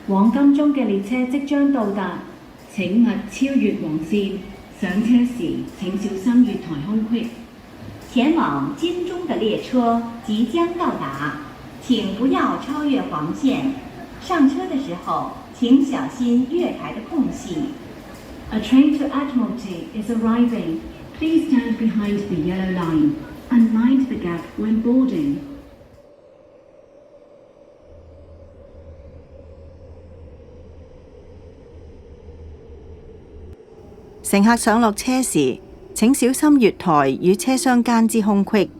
黃金鐘嘅列車即將到達，請勿超越黃線。上車時請小心月台空隙。前往金鐘的列車即將到達，請不要超越黃線。上車的時候請小心月台的空隙。A train to Admiralty is arriving. Please stand behind the yellow line and mind the gap when boarding. 乘客上落車時，請小心月台與車廂間之空隙，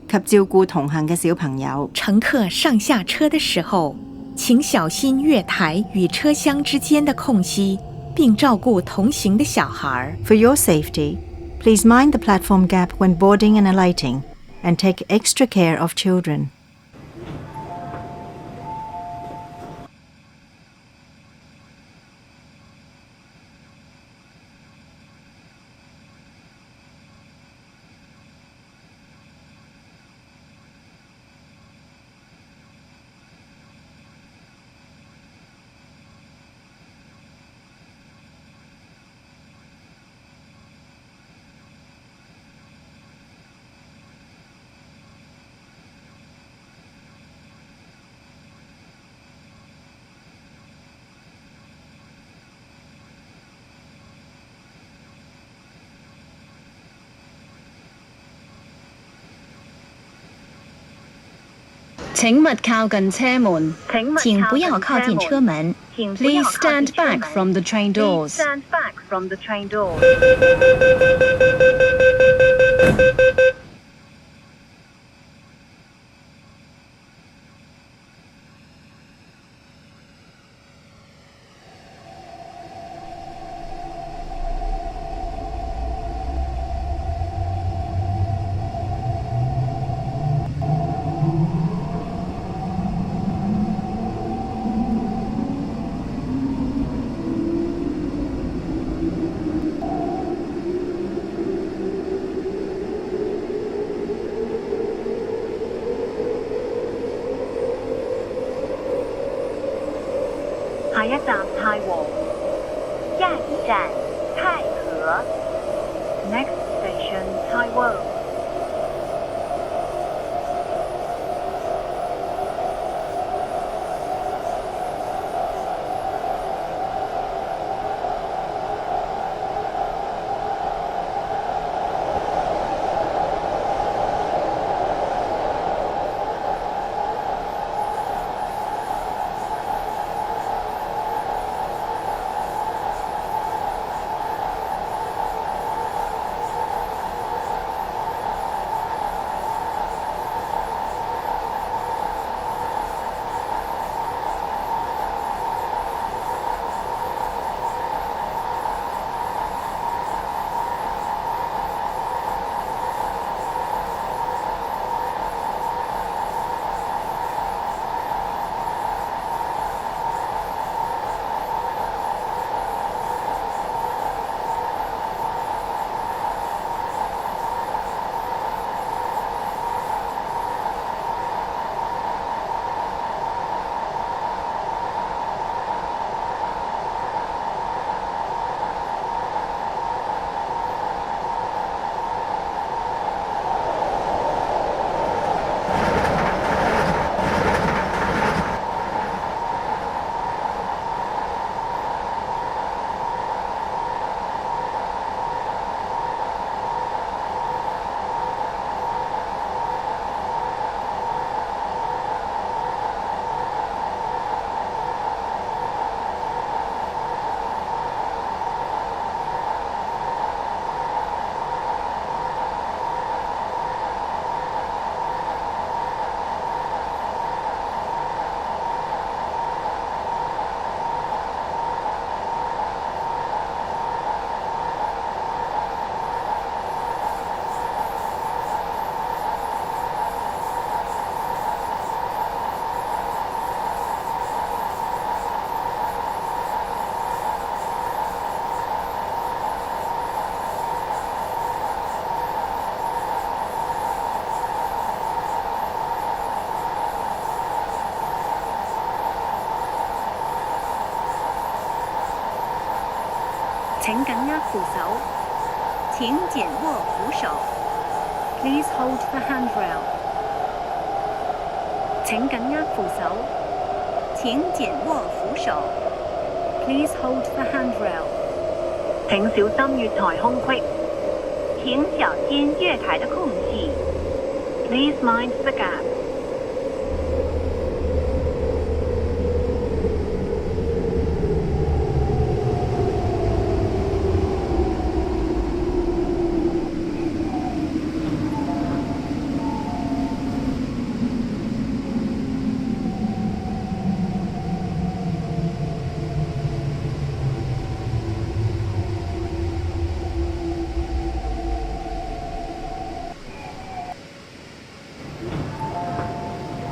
及照顧同行嘅小朋友。乘客上下車的時候，請小心月台與車廂之間的空隙，並照顧同行的小孩。For your safety, please mind the platform gap when boarding and alighting, and take extra care of children. 請勿靠近車門。請不要靠近車門。 Please stand back from the train doors. 下一站太和，下一站太和。Next station Taiwo。請緊握扶手。请紧握扶手。 Please hold the handrail. 請緊握扶手。请紧握扶手。 Please hold the handrail. 請小心月台空隙。请小心月台的空隙。 Please mind the gap.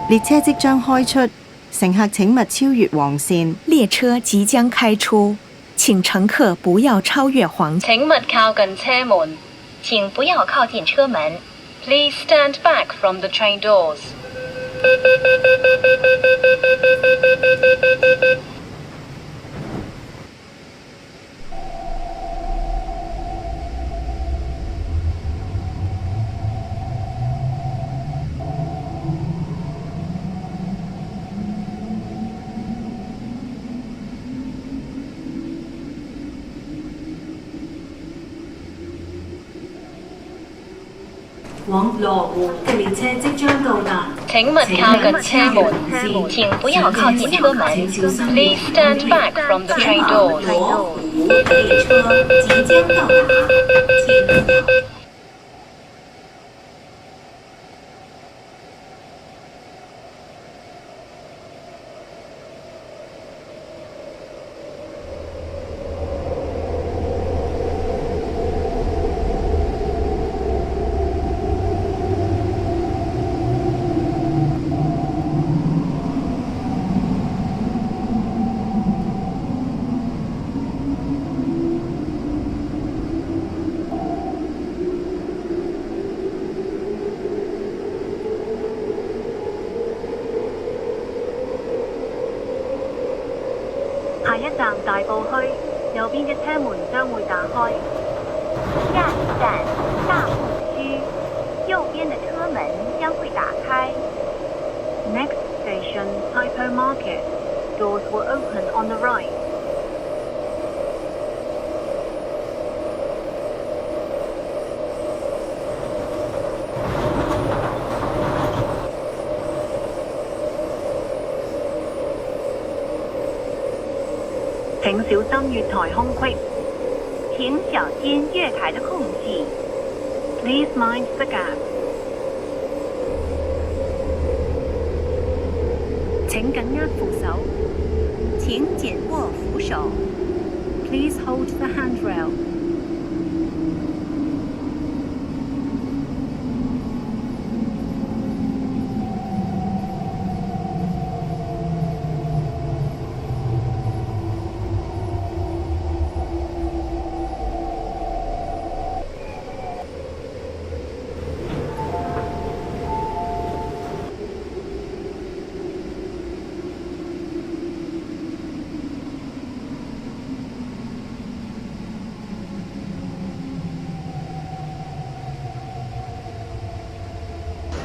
列車即將開出，乘客請勿超越黃線。列車即將開出，請乘客不要超越黃線。請勿靠近車門。请不要靠近车门。 Please stand back from the train doors. 往羅湖嘅列車即將到達。請勿靠近車門。请不要靠近车门。 Please stand back from the train doors. 罗湖列车即将到达，请。下一站大埔墟，右邊嘅車門將會打開。下一站大埔区，右边的车门将会打开。 Next station, Typo Market. Doors will open on the right. 請小心月台空隙。请小心月台的空隙。 Please mind the gap. 請緊握扶手。请紧握扶手。 Please hold the handrail.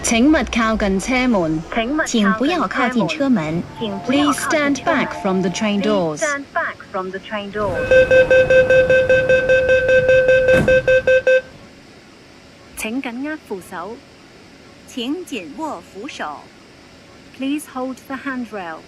請勿靠近車門。请不要靠近車門。 Please stand back from the train doors. Stand back from the train doors. 請緊握扶手。请紧握扶手。 Please hold the handrail.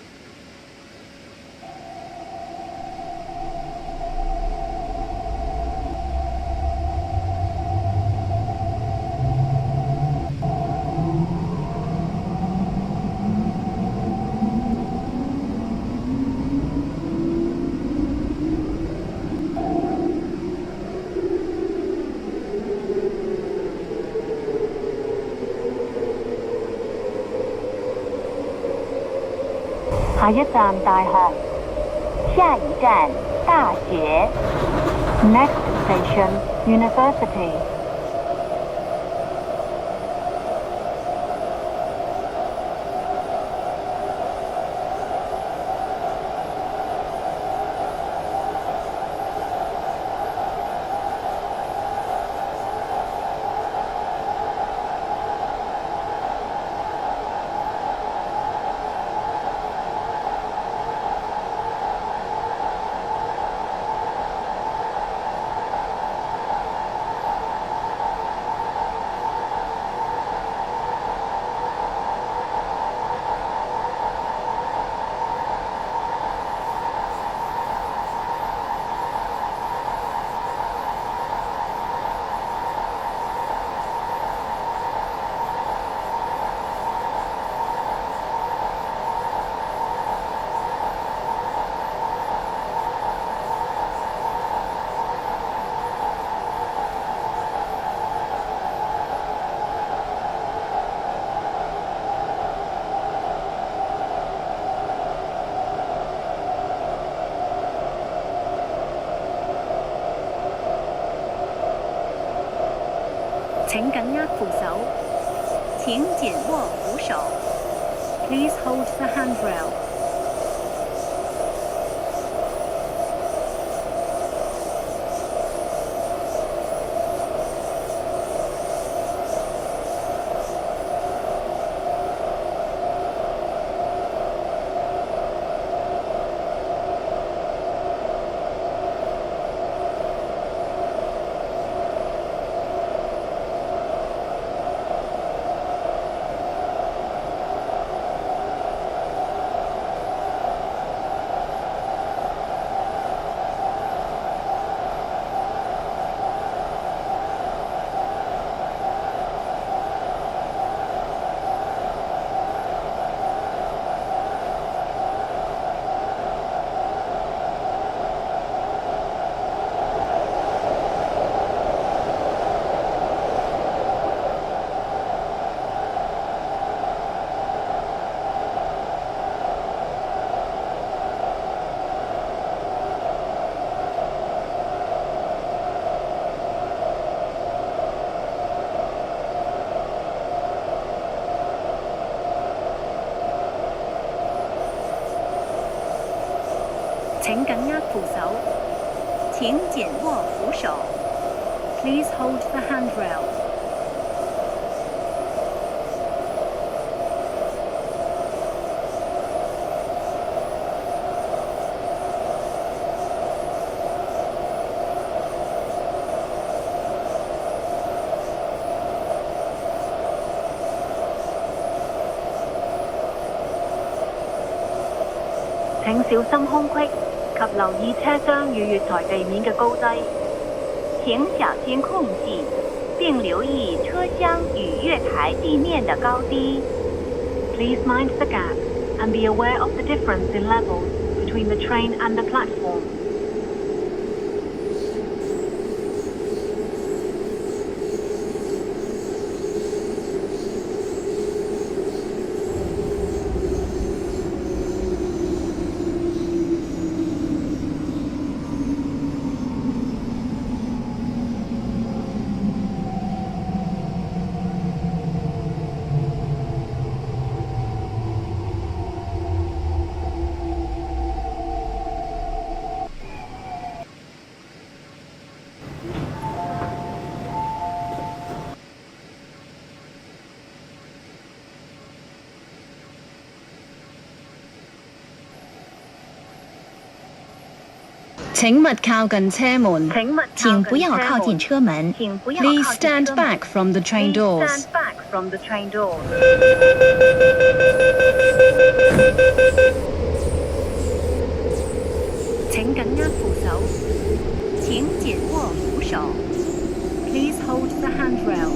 下一站大學。下一站大學。 Next station, University. 下請緊握扶手。请紧握扶手。Please hold the handrail. 請緊握扶手。请紧握扶手。Please hold the handrail. 請小心空隙及留意車廂與月台地面嘅高低。请小心空隙，并留意车厢与月台地面的高低。Please mind the gap and be aware of the difference in levels between the train and the platform. 請勿靠近車門。请不要靠近車門。 Please stand back from the train Please doors. stand back from the train doors. 請緊握扶手。请紧握扶手。 Please hold the handrail.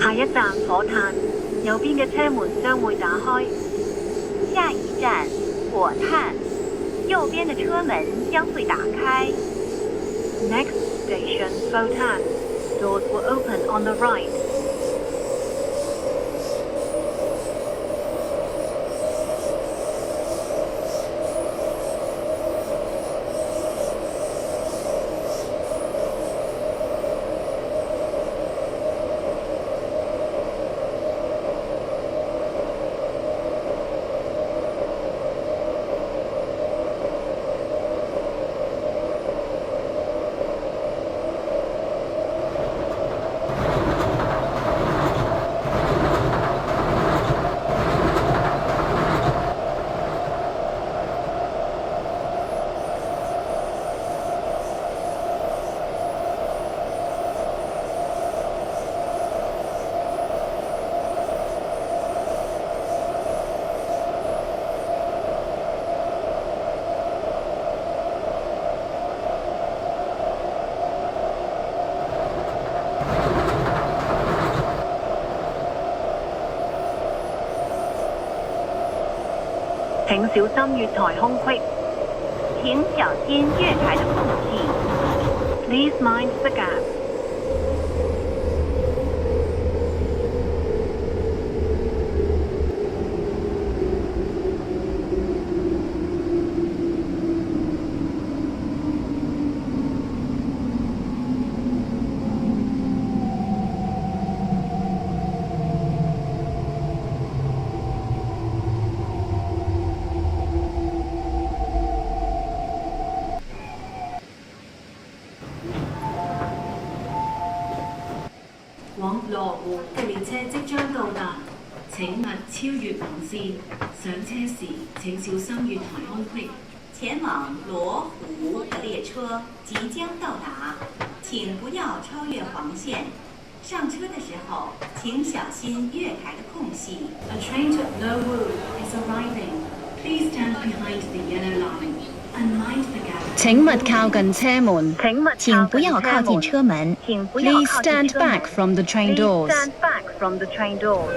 下一站火炭，右邊嘅車門將會打開。下一站火炭，右邊的車門將會打開。 Next station, Photan. Doors will open on the right. 下請小心月台空隙。请小心月台的空隙。Please mind the gap. 往羅湖嘅列車即將到達，請勿超越黃線。上車時請小心月台空隙。前往羅湖的列車即將到達，請不要超越黃線。上車的時候，請小心月台的空隙。A train to Lowu is arriving. Please stand behind the yellow line and mind the gap. 請勿靠近車門，請不要靠近車門。Please stand back from the train doors. Please stand back from the train doors.